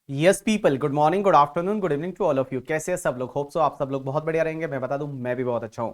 Yes people, good morning, good afternoon, good evening to all of you. कैसे हैं सब लोग? होप सो आप सब लोग बहुत बढ़िया रहेंगे। मैं बता दूं, मैं भी बहुत अच्छा हूं।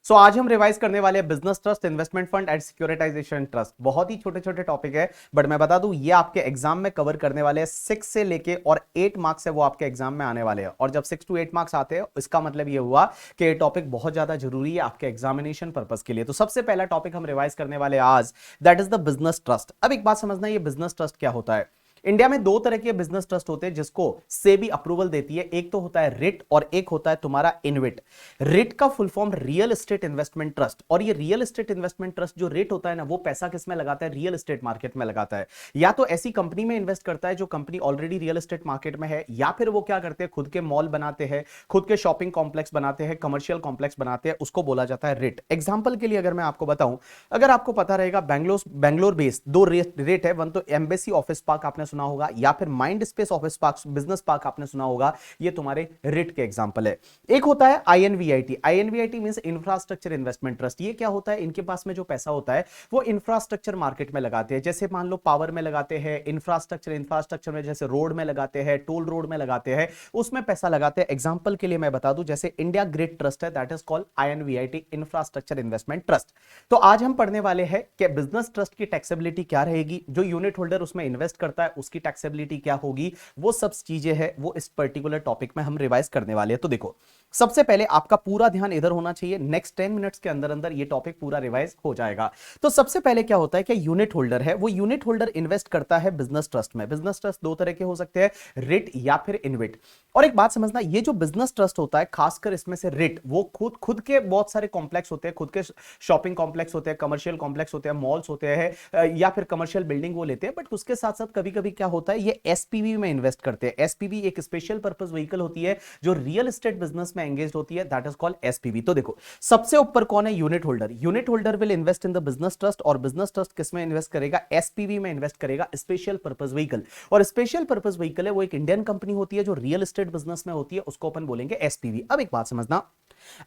सो आज हम रिवाइज करने वाले हैं business trust, investment fund and securitization trust. बहुत ही छोटे छोटे टॉपिक है, बट मैं बता दूं ये आपके एग्जाम में कवर करने वाले हैं। 6 से लेके और 8 मार्क्स है वो आपके एग्जाम में आने वाले हैं। और जब 6 to 8 मार्क्स आते हैं इसका मतलब ये हुआ कि ये टॉपिक बहुत ज्यादा जरूरी है आपके एग्जामिनेशन पर्पज के लिए। तो सबसे पहला टॉपिक हम रिवाइज करने वाले हैं आज, that is the business trust. अब एक बात समझना, ये बिजनेस ट्रस्ट क्या होता है। इंडिया में दो तरह के बिजनेस ट्रस्ट होते हैं जिसको सेबी अप्रूवल देती है। एक तो होता है रिट और एक होता है तुम्हारा इनविट। रिट का full form real estate investment trust. और ये रियल एस्टेट इन्वेस्टमेंट ट्रस्ट जो रिट होता है ना, वो पैसा किस में लगाता है? रियल एस्टेट मार्केट में लगाता है। या तो ऐसी कंपनी में इन्वेस्ट करता है जो company already real estate market में है, या फिर वो क्या करते हैं, खुद के मॉल बनाते हैं, खुद के शॉपिंग कॉम्प्लेक्स बनाते हैं, कमर्शियल कॉम्प्लेक्स बनाते हैं, उसको बोला जाता है रिट। एग्जाम्पल के लिए अगर मैं आपको बताऊं, अगर आपको पता रहेगा बैंगलोर बेस्ड दो रेट है। वन तो एम्बेसी ऑफिस पार्क आपने सुना होगा, या फिर mind space office park business park आपने सुना होगा। ये तुम्हारे रिट के एग्जांपल है। एक होता है आईएनवीआईटी। आईएनवीआईटी मींस इंफ्रास्ट्रक्चर इन्वेस्टमेंट ट्रस्ट। ये क्या होता है? इनके पास में जो पैसा होता है वो इंफ्रास्ट्रक्चर मार्केट में लगाते हैं। जैसे मान लो पावर में लगाते हैं, इंफ्रास्ट्रक्चर में जैसे रोड में लगाते हैं, टोल रोड में लगाते हैं, उसमें पैसा लगाते हैं। एग्जांपल के लिए मैं बता दूं, जैसे इंडिया ग्रिड ट्रस्ट है, that is called InvIT, infrastructure investment trust. तो आज हम पढ़ने वाले हैं कि बिजनेस ट्रस्ट की टैक्सेबिलिटी क्या रहेगी, जो यूनिट होल्डर उसमें इन्वेस्ट करता है उसकी टैक्सेबिलिटी क्या होगी, वो सब चीजें हैं वो इस पर्टिकुलर टॉपिक में हम रिवाइज करने वाले हैं। तो देखो, सबसे पहले आपका पूरा ध्यान इधर होना चाहिए। नेक्स्ट 10 मिनट्स के अंदर अंदर ये टॉपिक पूरा रिवाइज हो जाएगा। तो सबसे पहले क्या होता है कि यूनिट होल्डर है, वो यूनिट होल्डर इन्वेस्ट करता है बिजनेस ट्रस्ट में। बिजनेस ट्रस्ट दो तरह के हो सकते हैं, रिट या फिर इनविट। और एक बात समझना, ये जो बिजनेस ट्रस्ट होता है, खासकर इसमें से रिट, वो खुद खुद के बहुत सारे कॉम्प्लेक्स होते हैं, खुद के शॉपिंग कॉम्प्लेक्स होते हैं, कमर्शियल कॉम्प्लेक्स होते हैं, मॉल्स होते हैं, या फिर कमर्शियल बिल्डिंग वो लेते हैं। बट उसके साथ साथ कभी कभी क्या होता है, ये एसपीवी में इन्वेस्ट करते हैं। एसपीवी एक स्पेशल पर्पस व्हीकल होती है जो रियल एस्टेट बिजनेस में एंगेज होती है, दैट इज कॉल्ड एसपीवी। तो देखो, सबसे ऊपर कौन है? Unit holder. Unit holder will invest in the business trust, और बिजनेस ट्रस्ट किस में इन्वेस्ट करेगा? एसपीवी में इन्वेस्ट करेगा, स्पेशल पर्पस व्हीकल। और स्पेशल पर्पस व्हीकल है वो एक इंडियन कंपनी होती है जो रियल एस्टेट बिजनेस में होती है, उसको अपन बोलेंगे एसपीवी। अब एक बात समझना,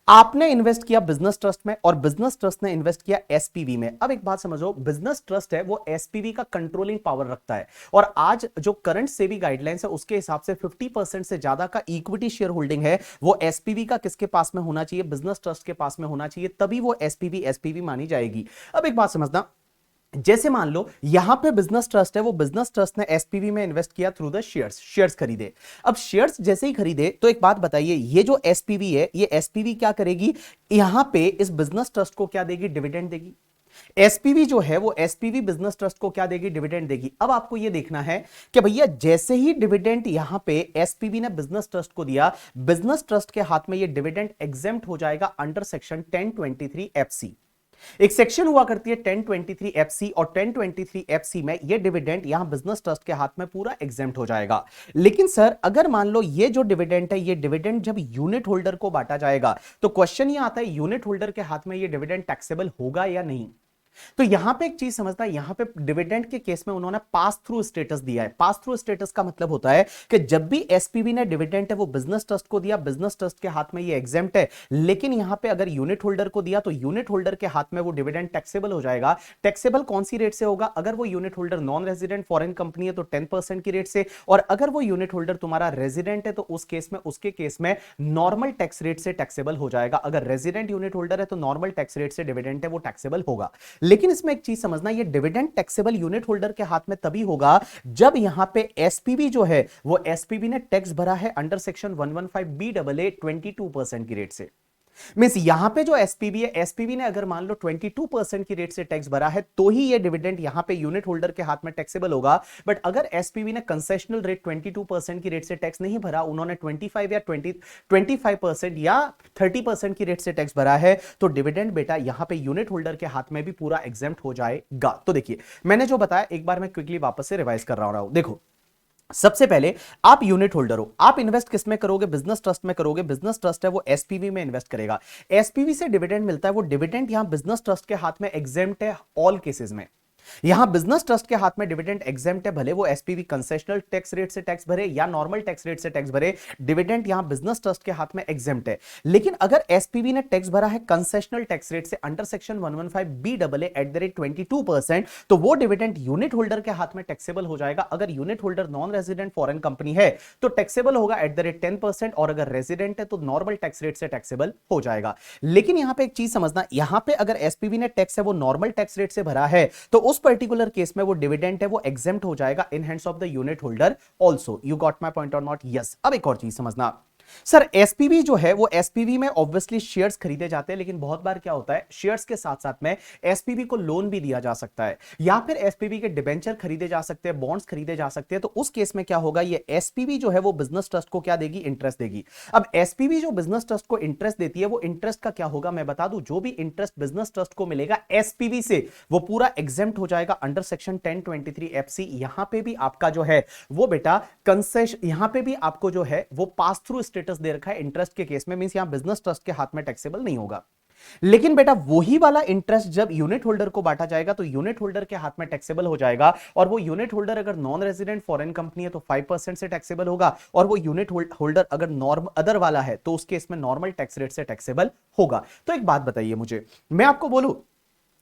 आपने इन्वेस्ट किया बिजनेस ट्रस्ट में और बिजनेस ट्रस्ट ने इन्वेस्ट किया एसपीवी में। अब एक बात समझो, बिजनेस ट्रस्ट है वो एसपीवी का कंट्रोलिंग पावर रखता है। और आज जो करंट सेबी गाइडलाइंस है उसके हिसाब से 50% से ज्यादा का इक्विटी शेयर होल्डिंग है वो एसपीवी का किसके पास में होना चाहिए? बिजनेस ट्रस्ट के पास में होना चाहिए, तभी वो एसपीवी एसपीवी मानी जाएगी। अब एक बात समझना, जैसे मान लो यहां पे बिजनेस ट्रस्ट है, वो बिजनेस ट्रस्ट ने एसपीवी में इन्वेस्ट किया थ्रू द शेयर्स खरीदे। अब शेयर्स जैसे ही खरीदे तो एक बात बताइए, ये जो एसपीवी है, ये एसपीवी क्या करेगी? यहां पे इस बिजनेस ट्रस्ट को क्या देगी? डिविडेंड देगी। एसपीवी जो है वो एसपीवी बिजनेस ट्रस्ट को क्या देगी? डिविडेंड देगी। अब आपको ये देखना है कि भैया जैसे ही डिविडेंड यहां पे एसपीवी ने बिजनेस ट्रस्ट को दिया, बिजनेस ट्रस्ट के हाथ में ये डिविडेंड एग्जेम्प्ट हो जाएगा अंडर सेक्शन 1023 एफसी। एक सेक्शन हुआ करती है 1023 एफसी, और 1023 एफसी में ये डिविडेंड यहां बिजनेस ट्रस्ट के हाथ में पूरा एग्जेम्प्ट हो जाएगा। लेकिन सर अगर मान लो ये जो डिविडेंड है, ये डिविडेंड जब यूनिट होल्डर को बांटा जाएगा, तो क्वेश्चन ये आता है यूनिट होल्डर के हाथ में ये डिविडेंड टैक्सेबल होगा या नहीं। तो यहां पे एक चीज समझना, यहां पे डिविडेंड के केस में उन्होंने पास थ्रू स्टेटस दिया है। पास थ्रू स्टेटस का मतलब होता है कि जब भी एसपीवी ने डिविडेंड है वो बिजनेस ट्रस्ट को दिया, बिजनेस ट्रस्ट के हाथ में ये एग्जेम्प्ट है। लेकिन यहां पे अगर यूनिट होल्डर को दिया तो यूनिट होल्डर के हाथ में वो डिविडेंड टैक्सेबल हो जाएगा। टैक्सेबल कौन सी रेट से होगा? अगर वो unit holder non resident foreign company है तो 10% की रेट से, और अगर वो यूनिट होल्डर तुम्हारा रेजिडेंट है तो उस केस में, उसके केस में नॉर्मल टैक्स रेट से टैक्सेबल हो जाएगा। अगर रेजिडेंट यूनिट होल्डर है तो नॉर्मल टैक्स रेट से डिविडेंड है वो टैक्सेबल होगा। लेकिन इसमें एक चीज समझना, ये डिविडेंड टैक्सेबल यूनिट होल्डर के हाथ में तभी होगा जब यहां पे एसपीवी जो है वो एसपीवी ने टैक्स भरा है under section 115 B double A 22% की रेट से। मींस यहां पे जो एसपीवी है, एसपीवी ने अगर मान लो 22% की रेट से टैक्स भरा है तो ही ये डिविडेंड यहां पे यूनिट होल्डर के हाथ में टैक्सेबल होगा। बट अगर एसपीवी ने कंसेशनल रेट 22% की रेट से टैक्स नहीं भरा, उन्होंने 25 या 25% या 30% की रेट से टैक्स भरा है, तो डिविडेंड बेटा यहां पे यूनिट होल्डर के हाथ में भी पूरा एग्जेम्प्ट हो जाएगा। तो देखिए, मैंने जो बताया एक बार मैं क्विकली वापस से रिवाइज कर रहा हूं। देखो, सबसे पहले आप यूनिट होल्डर हो, आप इन्वेस्ट किस में करोगे? बिजनेस ट्रस्ट में करोगे। बिजनेस ट्रस्ट है वो एसपीवी में इन्वेस्ट करेगा। एसपीवी से डिविडेंड मिलता है, वो डिविडेंड यहां बिजनेस ट्रस्ट के हाथ में एग्जेम्प्ट है ऑल केसेस में। यहां बिजनेस ट्रस्ट के हाथ में डिविडेंड एग्जेम्प्ट है, भले वो एसपीवी कंसेशनल टैक्स रेट से टैक्स भरे या नॉर्मल टैक्स रेट से टैक्स भरे, डिविडेंड यहां बिजनेस ट्रस्ट के हाथ में एग्जेम्प्ट है। लेकिन अगर एसपीवी ने टैक्स भरा है कंसेशनल टैक्स रेट से under section 115 B double at the rate 22%, तो वो डिविडेंड यूनिट होल्डर के हाथ में टैक्सेबल हो जाएगा। अगर unit holder non resident foreign company है तो टैक्सेबल होगा एट द रेट 10%, और अगर रेजिडेंट है तो नॉर्मल टैक्स रेट से टैक्सेबल हो जाएगा। लेकिन यहां पे एक चीज समझना, यहां पे अगर एसपीवी ने टैक्स है वो नॉर्मल टैक्स रेट से भरा है तो उस पर्टिकुलर केस में वो डिविडेंड है वो एग्जेम्प्ट हो जाएगा इन hands of the unit holder also. You got my point और नॉट? यस। अब एक और चीज समझना सर, एसपीवी जो है वो एसपीवी में ऑब्वियसली शेयर्स खरीदे जाते हैं, लेकिन बहुत बार क्या होता है शेयर्स के साथ साथ में एसपीवी को लोन भी दिया जा सकता है, या फिर एसपीवी के डिबेंचर खरीदे जा सकते हैं, बॉन्ड्स खरीदे जा सकते हैं। तो उस केस में क्या होगा, ये एसपीवी जो है वो बिजनेस ट्रस्ट को क्या देगी, इंटरेस्ट देगी। अब एसपीवी जो बिजनेस ट्रस्ट को इंटरेस्ट देती है, वो इंटरेस्ट का क्या होगा मैं बता दूं, जो भी इंटरेस्ट बिजनेस ट्रस्ट को मिलेगा एसपीवी से वो पूरा एग्जेम्प्ट हो जाएगा अंडर सेक्शन 1023 एफसी। यहां पे भी आपका जो है वो बेटा कंसेशन, यहां पे भी आपको जो है वो पास थ्रू स्टेटस दे रखा है इंटरेस्ट के केस में, मींस यहां बिजनेस ट्रस्ट के हाथ में टैक्सेबल नहीं होगा। लेकिन बेटा वही वाला इंटरेस्ट जब यूनिट होल्डर को बांटा जाएगा तो यूनिट होल्डर के हाथ में टैक्सेबल हो जाएगा, और वो यूनिट होल्डर अगर नॉन रेजिडेंट फॉरेन कंपनी है तो 5% से टैक्सेबल होगा, और वो यूनिट होल्डर अगर नॉर्म अदर वाला है तो उस केस में नॉर्मल टैक्स रेट से टैक्सेबल होगा। तो एक बात बताइए मुझे, मैं आपको बोलूं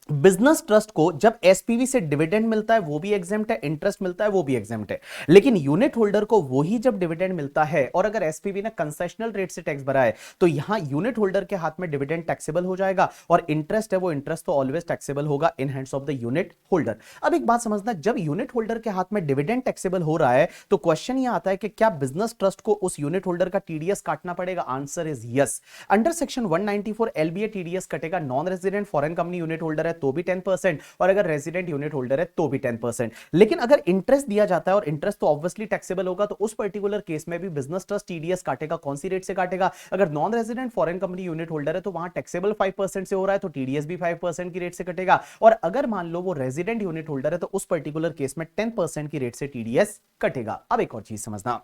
बिजनेस ट्रस्ट को जब एसपीवी से डिविडेंड मिलता है वो भी एग्जेम्प्ट है, इंटरेस्ट मिलता है वो भी एग्जेम्प्ट है, लेकिन यूनिट होल्डर को वही जब डिविडेंड मिलता है और अगर एसपीवी ने कंसेशनल रेट से टैक्स भरा है तो यहां यूनिट होल्डर के हाथ में डिविडेंड टैक्सेबल हो जाएगा, और इंटरेस्ट है वो इंटरेस्ट तो ऑलवेज टैक्सेबल होगा इन hands of the unit holder. अब एक बात समझना, जब यूनिट होल्डर के हाथ में डिविडेंड टैक्सेबल हो रहा है तो क्वेश्चन यह आता है कि क्या बिजनेस ट्रस्ट को उस यूनिट होल्डर का टीडीएस काटना पड़ेगा? Answer is yes. Under section 194 LBA TDS कटेगा। Non resident foreign company unit holder है तो भी 10%, और अगर रेजिडेंट यूनिट होल्डर है तो भी 10%। लेकिन अगर इंटरेस्ट दिया जाता है और इंटरेस्ट तो ऑब्वियसली टैक्सेबल होगा, तो उस पर्टिकुलर केस में भी बिजनेस ट्रस्ट टीडीएस काटेगा। कौन सी रेट से काटेगा? अगर non resident foreign company unit holder है तो वहां टैक्सेबल 5% से हो रहा है तो टीडीएस भी 5% की रेट से कटेगा, और अगर मान लो वो रेजिडेंट यूनिट होल्डर है तो उस पर्टिकुलर केस में 10% की रेट से टीडीएस कटेगा। अब एक और चीज समझना,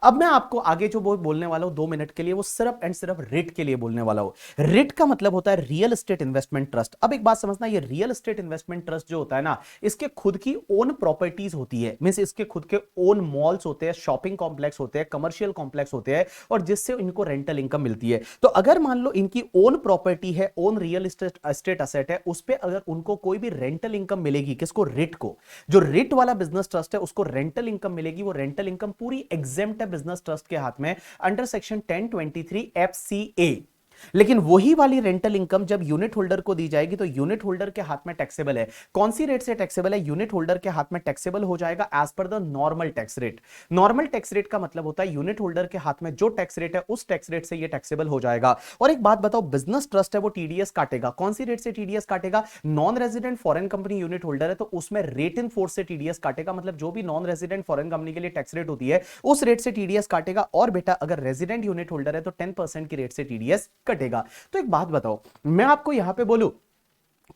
अब मैं आपको आगे जो बोलने वाला हूं 2 मिनट के लिए, वो सिर्फ एंड सिर्फ रिट के लिए बोलने वाला हूं। रिट का मतलब होता है रियल एस्टेट इन्वेस्टमेंट ट्रस्ट। अब एक बात समझना, ये रियल एस्टेट इन्वेस्टमेंट ट्रस्ट जो होता है ना, इसके खुद की ओन प्रॉपर्टीज होती है, मींस इसके खुद के ओन मॉल्स होते हैं, शॉपिंग कॉम्प्लेक्स होते हैं, कमर्शियल कॉम्प्लेक्स होते हैं, और जिससे इनको रेंटल इनकम मिलती है। तो अगर मान लो इनकी ओन प्रॉपर्टी है, ओन रियल एस्टेट असेट है, उस पर अगर उनको कोई भी रेंटल इनकम मिलेगी, किसको? रिट को। जो रिट वाला बिजनेस ट्रस्ट है उसको रेंटल इनकम मिलेगी, वो रेंटल इनकम पूरी एग्जेम्प्ट है बिजनेस ट्रस्ट के हाथ में अंडर सेक्शन 1023 एफसीए। लेकिन वही वाली रेंटल इनकम जब यूनिट होल्डर को दी जाएगी तो यूनिट होल्डर के हाथ में टैक्सेबल है। कौन सी रेट से टैक्सेबल है? यूनिट होल्डर के हाथ में टैक्सेबल हो जाएगा as per the normal tax rate. Normal tax rate का मतलब होता है यूनिट होल्डर के हाथ में जो टैक्स रेट है उस टैक्स रेट से ये टैक्सेबल हो जाएगा। और एक बात बताओ, बिजनेस ट्रस्ट है वो टीडीएस काटेगा। कौन सी रेट से टीडीएस काटेगा? Non resident foreign company unit holder है तो उसमें रेट इन फोर्स से टीडीएस काटेगा, मतलब जो भी नॉन रेजिडेंट फॉरेन कंपनी के लिए टैक्स रेट होती है उस रेट से टीडीएस काटेगा। और बेटा अगर रेजिडेंट यूनिट होल्डर है तो 10% की रेट से टीडीएस कटेगा। तो एक बात बताओ, मैं आपको यहां पे बोलूं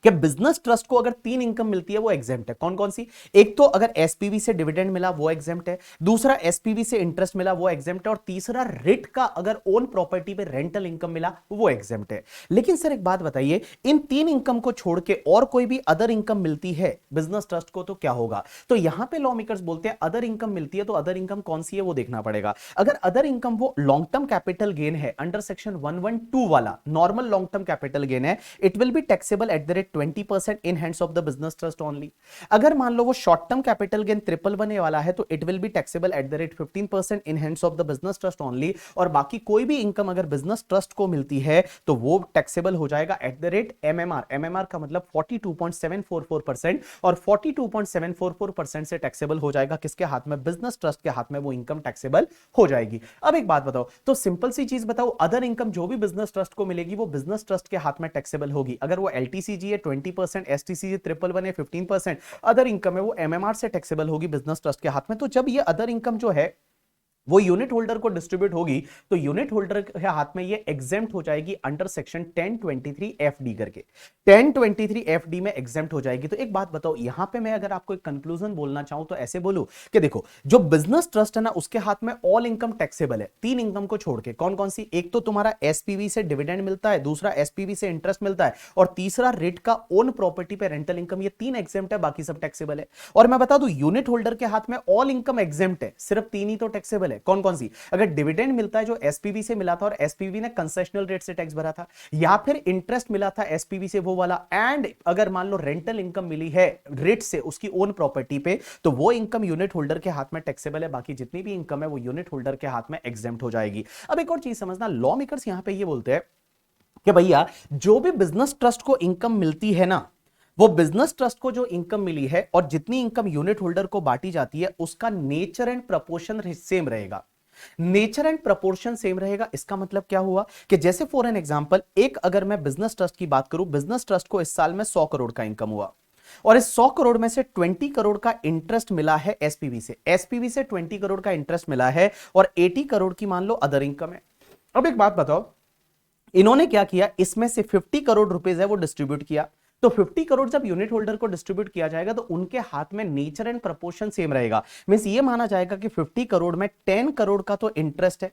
कि बिजनेस ट्रस्ट को अगर 3 इनकम मिलती है वो एग्जेम्प्ट है। कौन कौन सी? एक तो अगर एसपीवी से डिविडेंड मिला वो एग्जेम्प्ट है, दूसरा एसपीवी से इंटरेस्ट मिला वो एग्जेम्प्ट है, और तीसरा रिट का अगर ओन प्रॉपर्टी पे रेंटल इनकम मिला वो एग्जेम्प्ट है। लेकिन सर एक बात बताइए, इन 3 इनकम को छोड़ के और कोई भी अदर इनकम मिलती है बिजनेस ट्रस्ट को तो क्या होगा? तो यहां पे लॉ मेकर्स बोलते हैं अदर इनकम मिलती है, तो अदर इनकम कौन सी है वो देखना पड़ेगा। अगर अदर इनकम वो लॉन्ग टर्म कैपिटल गेन है अंडर सेक्शन 112 वाला normal long term capital gain है, it will be taxable at the rate 20% in hands of the business trust only. अगर मान लो वो short term capital gain triple बने वाला है तो it will be taxable at the rate 15% in hands of the business trust only, और बाकी कोई भी इनकम अगर बिजनेस ट्रस्ट को मिलती है तो वो टैक्सेबल हो जाएगा eight the rate MMR. MMR का मतलब 42.744%, और 42.744% से टैक्सेबल हो जाएगा किसके हाथ में? बिजनेस ट्रस्ट के हाथ में वो इनकम टैक्सेबल हो जाएगी। अब एक बात बताओ, तो सिंपल सी चीज बताओ, अदर इनकम जो भी बिजनेस ट्रस्ट को मिलेगी वो बिजनेस ट्रस्ट के हाथ में टैक्सेबल होगी। अगर वो एलटीसीजी है 20%, एसटीसीजी ट्रिपल वन है 15%, अदर इनकम है वो एमएमआर से टैक्सेबल होगी बिजनेस ट्रस्ट के हाथ में। तो जब ये अदर इनकम जो है वो यूनिट होल्डर को डिस्ट्रीब्यूट होगी तो यूनिट होल्डर के हाथ में ये एग्जेम्प्ट हो जाएगी अंडर सेक्शन 1023 एफडी करके, 1023 एफडी में एग्जेम्प्ट हो जाएगी। तो एक बात बताओ, यहां पे मैं अगर आपको एक कंक्लूजन बोलना चाहूं तो ऐसे बोलूं कि देखो जो बिजनेस ट्रस्ट है ना उसके हाथ में ऑल इनकम टैक्सेबल है, तीन इनकम को छोड़ के। कौन कौन सी? एक तो तुम्हारा एसपीवी से डिविडेंड मिलता है, दूसरा एसपीवी से इंटरेस्ट मिलता है, और तीसरा रेट का ओन प्रॉपर्टी पे रेंटल इनकम। ये तीन एग्जेम्प्ट है, बाकी सब टैक्सेबल है। और मैं बता दूं यूनिट होल्डर के हाथ में ऑल इनकम एग्जेम्प्ट है, सिर्फ तीन ही तो टैक्सेबल है। कौन कौन सी? अगर डिविडेंड मिलता है जो एसपीवी से मिला था और एसपीवी ने कंसेशनल रेट से टैक्स भरा था, या फिर इंटरेस्ट मिला था एसपीवी से वो वाला, एंड अगर मान लो रेंटल इनकम मिली है रेट से उसकी ओन प्रॉपर्टी पे, तो वो इनकम यूनिट होल्डर के हाथ में टैक्सेबल है। बाकी जितनी भी इनकम है वो यूनिट होल्डर के हाथ में एग्जेम्प्ट हो जाएगी। अब एक और चीज समझना, लॉ मेकर्स यहां पे ये बोलते हैं कि भैया जो भी बिजनेस ट्रस्ट को इनकम मिलती है ना, वो बिजनेस ट्रस्ट को जो इनकम मिली है और जितनी इनकम यूनिट होल्डर को बांटी जाती है उसका नेचर एंड प्रपोर्शन सेम रहेगा। नेचर एंड प्रपोर्शन सेम रहेगा, इसका मतलब क्या हुआ कि जैसे फॉर एन एग्जांपल, एक अगर मैं बिजनेस ट्रस्ट की बात करूं, बिजनेस ट्रस्ट को इस साल में 100 करोड़ का इनकम हुआ और इस 100 करोड़ में से 20 करोड़ का इंटरेस्ट मिला है एसपीवी से, एसपीवी से 20 करोड़ का इंटरेस्ट मिला है और 80 करोड़ की मान लो अदर इनकम है। अब एक बात बताओ, इन्होंने क्या किया, इसमें से 50 करोड़ रुपीस है वो डिस्ट्रीब्यूट किया। तो 50 करोड़ जब यूनिट होल्डर को डिस्ट्रीब्यूट किया जाएगा तो उनके हाथ में नेचर एंड प्रपोर्शन सेम रहेगा। मींस ये माना जाएगा कि 50 करोड़ में 10 करोड़ का तो इंटरेस्ट है,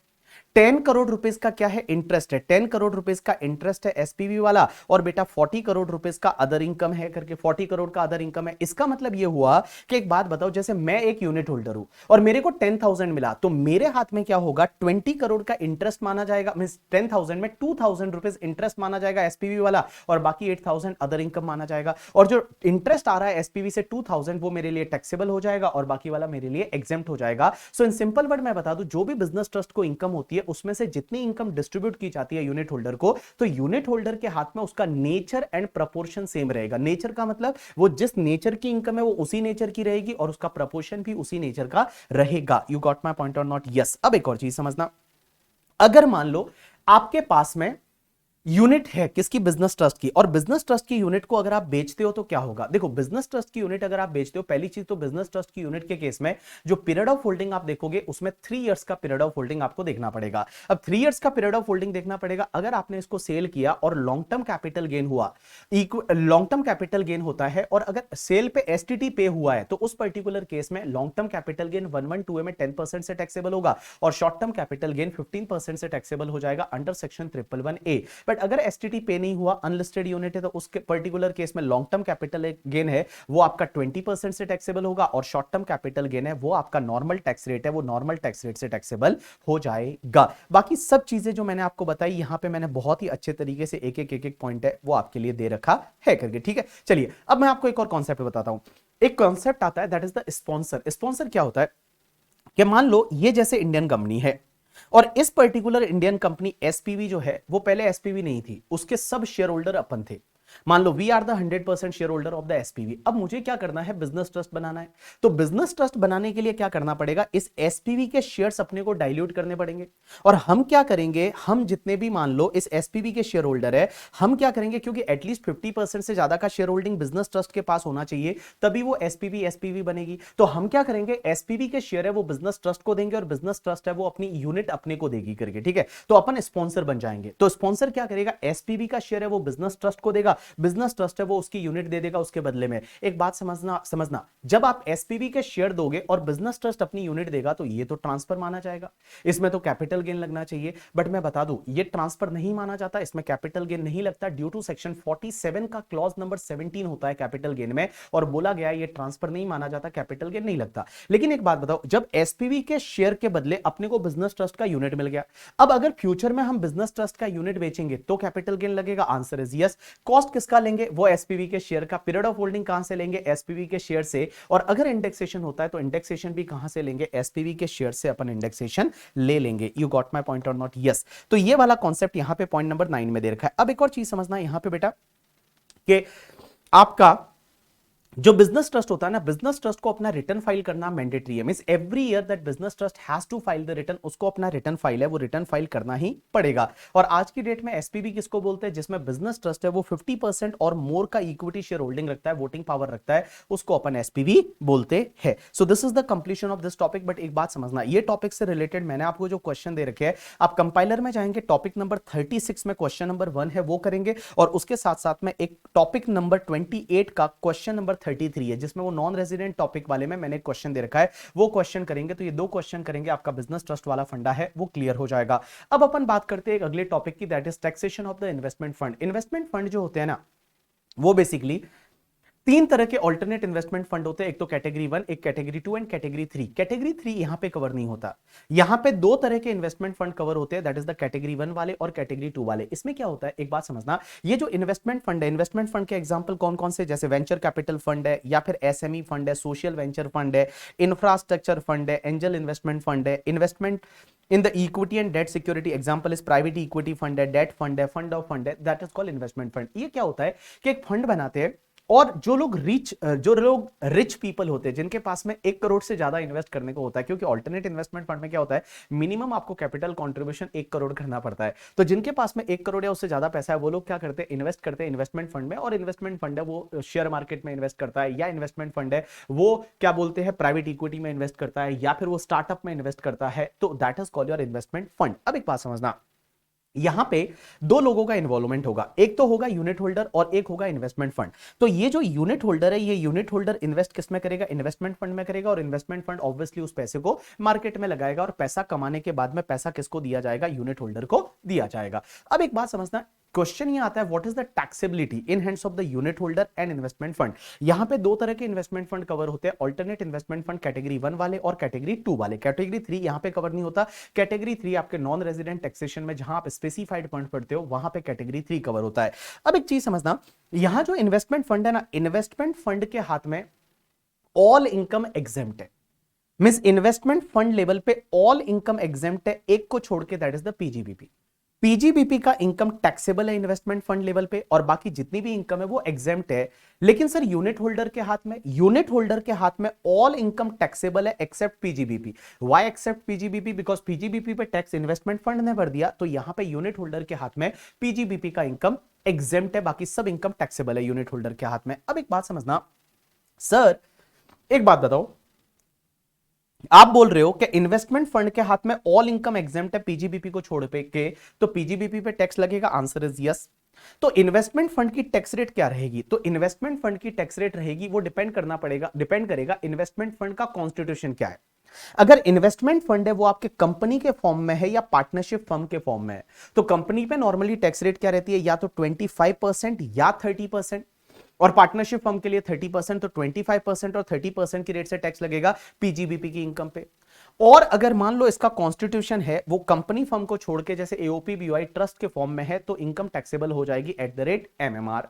10 करोड़ रुपीस का क्या है? इंटरेस्ट है। 10 करोड़ रुपीस का इंटरेस्ट है एसपीवी वाला, और बेटा 40 करोड़ रुपीस का अदर इनकम है करके, 40 करोड़ का अदर इनकम है। इसका मतलब यह हुआ कि एक बात बताओ, जैसे मैं एक यूनिट होल्डर हूं और मेरे को 10,000 मिला, तो मेरे हाथ में क्या होगा? 20 करोड़ का इंटरेस्ट माना जाएगा, मीन 10,000 में 2,000 रुपीस इंटरेस्ट माना जाएगा एसपीवी वाला, और बाकी 8,000 अदर इनकम माना जाएगा। और जो इंटरेस्ट आ रहा है एसपीवी से 2,000 वो मेरे लिए टैक्सेबल हो जाएगा और बाकी वाला मेरे लिए एग्जेम्प्ट हो जाएगा। सो इन सिंपल वर्ड मैं बता दूं, जो भी बिजनेस ट्रस्ट को इनकम होती है उसमें से जितनी इनकम डिस्ट्रीब्यूट की जाती है यूनिट होल्डर को, तो यूनिट होल्डर के हाथ में उसका नेचर एंड प्रपोर्शन सेम रहेगा। नेचर का मतलब वो जिस नेचर की इनकम है वो उसी नेचर की रहेगी और उसका प्रपोर्शन भी उसी नेचर का रहेगा। यू गॉट माय पॉइंट और नॉट? यस। अब एक और चीज समझना, अगर मान लो आपके पास में यूनिट है किसकी? बिजनेस ट्रस्ट की, और बिजनेस ट्रस्ट की यूनिट को अगर आप बेचते हो तो क्या होगा? देखो बिजनेस ट्रस्ट की यूनिट अगर आप बेचते हो, पहली चीज तो बिजनेस ट्रस्ट की यूनिट के केस में जो पीरियड ऑफ होल्डिंग आप देखोगे उसमें 3 इयर्स का पीरियड ऑफ होल्डिंग आपको देखना पड़ेगा। अब 3 इयर्स का पीरियड ऑफ होल्डिंग देखना पड़ेगा। अगर आपने इसको सेल किया और लॉन्ग टर्म कैपिटल गेन हुआ, लॉन्ग टर्म कैपिटल गेन होता है, और अगर सेल पे एसटीटी पे हुआ है तो उस पर्टिकुलर केस में लॉन्ग टर्म कैपिटल गेन 112 में 10% से टैक्सेबल होगा और शॉर्ट टर्म कैपिटल गेन 15% से टैक्सेबल हो जाएगा अंडर सेक्शन 111A। बट अगर एसटीटी पे नहीं हुआ, अनलिस्टेड यूनिट है, तो उस पर्टिकुलर केस में लॉन्ग टर्म कैपिटल गेन है वो आपका 20% से टैक्सेबल होगा और शॉर्ट टर्म कैपिटल गेन है वो आपका नॉर्मल टैक्स रेट है, वो नॉर्मल टैक्स रेट से टैक्सेबल हो जाएगा। बाकी सब चीजें जो मैंने आपको बताई यहां पे मैंने बहुत ही अच्छे तरीके से एक एक पॉइंट है वो आपके लिए दे रखा है करके, ठीक है। चलिए अब मैं आपको एक और कॉन्सेप्ट बताता हूं। एक कॉन्सेप्ट आता है that is the sponsor. Sponsor क्या होता है कि मान लो ये जैसे इंडियन कंपनी है और इस पर्टिकुलर इंडियन कंपनी एसपीवी जो है वो पहले एसपीवी नहीं थी, उसके सब शेयर होल्डर अपन थे। मान लो we are the 100% share holder of the SPV. अब मुझे क्या करना है? बिजनेस ट्रस्ट बनाना है। तो बिजनेस ट्रस्ट बनाने के लिए क्या करना पड़ेगा? इस एसपीवी के शेयर्स अपने को डाइल्यूट करने पड़ेंगे। और हम क्या करेंगे? हम जितने भी मान लो इस एसपीवी के शेयर होल्डर है, हम क्या करेंगे, क्योंकि एटलीस्ट 50% से ज्यादा का शेयर होल्डिंग बिजनेस ट्रस्ट के पास होना चाहिए तभी वो एसपीवी एसपीवी बनेगी। तो हम क्या करेंगे? एसपीवी के शेयर है वो बिजनेस ट्रस्ट को देंगे और बिजनेस ट्रस्ट है वो अपनी यूनिट अपने को देगी करके, ठीक है। तो अपन स्पॉन्सर बन जाएंगे। तो स्पॉन्सर क्या करेगा? एसपीवी का शेयर है वो बिजनेस ट्रस्ट को देगा, बिजनेस ट्रस्ट है वो उसकी यूनिट दे देगा उसके बदले में। एक बात समझना, जब आप एसपीवी के शेयर दोगे और बिजनेस ट्रस्ट अपनी यूनिट देगा तो ये तो ट्रांसफर माना जाएगा, इसमें तो कैपिटल गेन लगना चाहिए। बट मैं बता दूं ये ट्रांसफर नहीं माना जाता, इसमें कैपिटल गेन नहीं लगता ड्यू टू सेक्शन 47 का क्लॉज नंबर 17 होता है कैपिटल गेन में, और बोला गया ये ट्रांसफर नहीं माना जाता, कैपिटल गेन नहीं लगता। लेकिन एक बात बताओ, जब एसपीवी के शेयर के बदले अपने को बिजनेस ट्रस्ट का यूनिट मिल गया, अब अगर फ्यूचर में हम बिजनेस ट्रस्ट का यूनिट बेचेंगे तो कैपिटल गेन लगेगा? Answer is yes. कॉस्ट किसका लेंगे? वो एसपीवी के शेयर का। पीरियड ऑफ होल्डिंग कहां से लेंगे? एसपीवी के शेयर से। और अगर इंडेक्सेशन होता है तो इंडेक्सेशन भी कहां से लेंगे? एसपीवी के शेयर से अपन इंडेक्सेशन ले लेंगे। यू गॉट माय पॉइंट और नॉट? यस। तो ये वाला कॉन्सेप्ट यहां पे पॉइंट नंबर 9 में दे रखा है। अब एक और चीज समझना यहां पे बेटा कि आपका जो बिजनेस ट्रस्ट होता है ना, बिजनेस ट्रस्ट को अपना रिटर्न फाइल करना मैंडेटरी है। Means every year that business trust has to file the return, उसको अपना रिटर्न फाइल है वो रिटर्न फाइल करना ही पड़ेगा। और आज की डेट में एसपीबी किसको बोलते हैं? जिसमें बिजनेस ट्रस्ट है वो 50% और मोर का इक्विटी शेयर होल्डिंग रखता है, वोटिंग पावर रखता है, उसको अपन एसपीबी बोलते हैं। So this is the completion of this topic. But एक बात समझना, ये टॉपिक से रिलेटेड मैंने आपको जो क्वेश्चन दे रखे हैं, आप कंपाइलर में जाएंगे, टॉपिक नंबर 36 में क्वेश्चन नंबर 1 है वो करेंगे, और उसके साथ साथ में एक टॉपिक नंबर 28 का क्वेश्चन नंबर 33 है, जिसमें वो नॉन रेजिडेंट टॉपिक वाले में मैंने क्वेश्चन दे रखा है, वो क्वेश्चन करेंगे। तो ये 2 क्वेश्चन करेंगे, आपका बिजनेस ट्रस्ट वाला फंडा है वो क्लियर हो जाएगा। अब अपन बात करते हैं एक अगले टॉपिक की, that is taxation of the investment fund. Investment fund जो होते हैं ना, वो बेसिकली 3 तरह के ऑल्टरनेट इन्वेस्टमेंट फंड होते हैं, एक तो कैटेगरी 1, एक कैटेगरी 2 एंड कैटेगरी 3। कैटेगरी 3 यहां पे कवर नहीं होता। यहां पे 2 तरह के इन्वेस्टमेंट फंड कवर होते हैं, दैट इज द कैटेगरी 1 वाले और कैटेगरी 2 वाले। इसमें क्या होता है, एक बात समझना, ये जो इन्वेस्टमेंट फंड है, इन्वेस्टमेंट फंड के एग्जांपल कौन कौन से, जैसे वेंचर कैपिटल फंड है, या फिर एसएमई फंड है, सोशल वेंचर फंड है, इंफ्रास्ट्रक्चर फंड है, एंजल इन्वेस्टमेंट फंड है, investment in the equity and debt security, example is private equity fund है, डेट फंड है, फंड ऑफ फंड है, that is called investment fund. ये क्या होता है कि एक फंड बनाते हैं, और जो लोग रिच पीपल होते हैं, जिनके पास में 1 करोड़ से ज्यादा इन्वेस्ट करने को होता है, क्योंकि ऑल्टरनेट इन्वेस्टमेंट फंड में क्या होता है, मिनिमम आपको कैपिटल कंट्रीब्यूशन 1 करोड़ करना पड़ता है। तो जिनके पास में 1 करोड़ या उससे ज्यादा पैसा है, वो लोग क्या करते हैं, इन्वेस्ट करते हैं इन्वेस्टमेंट फंड में। और इन्वेस्टमेंट फंड है वो शेयर मार्केट में इन्वेस्ट करता है, या इन्वेस्टमेंट फंड है वो क्या बोलते हैं, प्राइवेट इक्विटी में इन्वेस्ट करता है, या फिर वो स्टार्टअप में इन्वेस्ट करता है। तो that is called your investment fund. अब एक बात समझना, यहां पे 2 लोगों का इन्वॉल्वमेंट होगा, एक तो होगा यूनिट होल्डर और एक होगा इन्वेस्टमेंट फंड। तो ये जो यूनिट होल्डर है, ये यूनिट होल्डर इन्वेस्ट किस में करेगा, इन्वेस्टमेंट फंड में करेगा, और इन्वेस्टमेंट फंड ऑब्वियसली उस पैसे को मार्केट में लगाएगा, और पैसा कमाने के बाद में पैसा किसको दिया जाएगा, यूनिट होल्डर को दिया जाएगा। अब एक बात समझना, क्वेश्चन ये आता है, what is the taxability in hands of the unit holder and investment fund. यहां पे 2 तरह के इन्वेस्टमेंट फंड कवर होते हैं, ऑल्टरनेट इन्वेस्टमेंट फंड कैटेगरी 1 वाले और कैटेगरी 2 वाले। कैटेगरी 3 यहां पे कवर नहीं होता। कैटेगरी 3 आपके नॉन रेजिडेंट टैक्सेशन में जहां आप स्पेसिफाइड फंड पढ़ते हो, वहां पे कैटेगरी 3 कवर होता है। अब एक चीज समझना, यहां जो इन्वेस्टमेंट फंड है ना, इन्वेस्टमेंट फंड के हाथ में ऑल इनकम एग्जेम्प्ट है। मींस इन्वेस्टमेंट फंड लेवल पे ऑल इनकम एग्जेम्प्ट है, एक को छोड़ के, that is the PGBP. PGBP का इनकम टैक्सेबल है इन्वेस्टमेंट फंड लेवल पे, और बाकी जितनी भी इनकम है वो एग्जेम्प्ट है। लेकिन सर यूनिट होल्डर के हाथ में, यूनिट होल्डर के हाथ में ऑल इनकम टैक्सेबल है except PGBP. Why except PGBP? Because PGBP पे टैक्स इन्वेस्टमेंट फंड ने भर दिया, तो यहां पे यूनिट होल्डर के हाथ में पीजीबीपी का इनकम एग्जेम्प्ट है, बाकी सब इनकम टैक्सेबल है यूनिट होल्डर के हाथ में। अब एक बात समझना सर, एक बात बताओ, आप बोल रहे हो कि इन्वेस्टमेंट फंड के हाथ में ऑल इनकम एग्जेम्प्ट है पीजीबीपी को छोड़ के, तो पीजीबीपी पे टैक्स लगेगा, आंसर इज यस। तो इन्वेस्टमेंट फंड की टैक्स रेट क्या रहेगी? तो इन्वेस्टमेंट फंड की टैक्स रेट रहेगी, वो डिपेंड करेगा इन्वेस्टमेंट फंड का कॉन्स्टिट्यूशन क्या है। अगर इन्वेस्टमेंट फंड है वो आपके कंपनी के फॉर्म में है या पार्टनरशिप फर्म के फॉर्म में है, तो कंपनी पे नॉर्मली टैक्स रेट क्या रहती है, या तो 25% या 30%, और पार्टनरशिप फर्म के लिए 30%, तो 25% और 30% की रेट से टैक्स लगेगा पीजीबीपी की इनकम पे। और अगर मान लो इसका कॉन्स्टिट्यूशन है वो कंपनी फर्म को छोड़ के जैसे एओपी बीओआई ट्रस्ट के फॉर्म में है, तो इनकम टैक्सेबल हो जाएगी एट द रेट एमएमआर।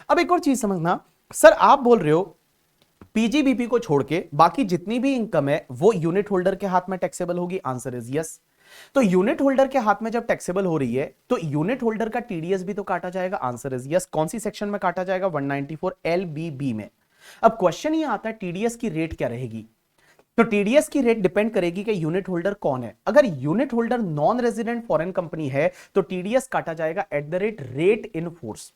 अब एक और चीज समझना, सर आप बोल रहे हो पीजीबीपी को छोड़ के बाकी जितनी भी इनकम है वो यूनिट होल्डर के हाथ में टैक्सेबल होगी, आंसर इज यस। तो यूनिट होल्डर के हाथ में जब टैक्सेबल हो रही है, तो यूनिट होल्डर का टीडीएस भी तो काटा जाएगा, आंसर इज यस। कौन सी सेक्शन में काटा जाएगा, 194 LBB में। अब क्वेश्चन ये आता है टीडीएस की रेट क्या रहेगी, तो टीडीएस की रेट डिपेंड करेगी कि यूनिट होल्डर कौन है। अगर unit holder non resident foreign company है, तो टीडीएस काटा जाएगा eight the rate in force.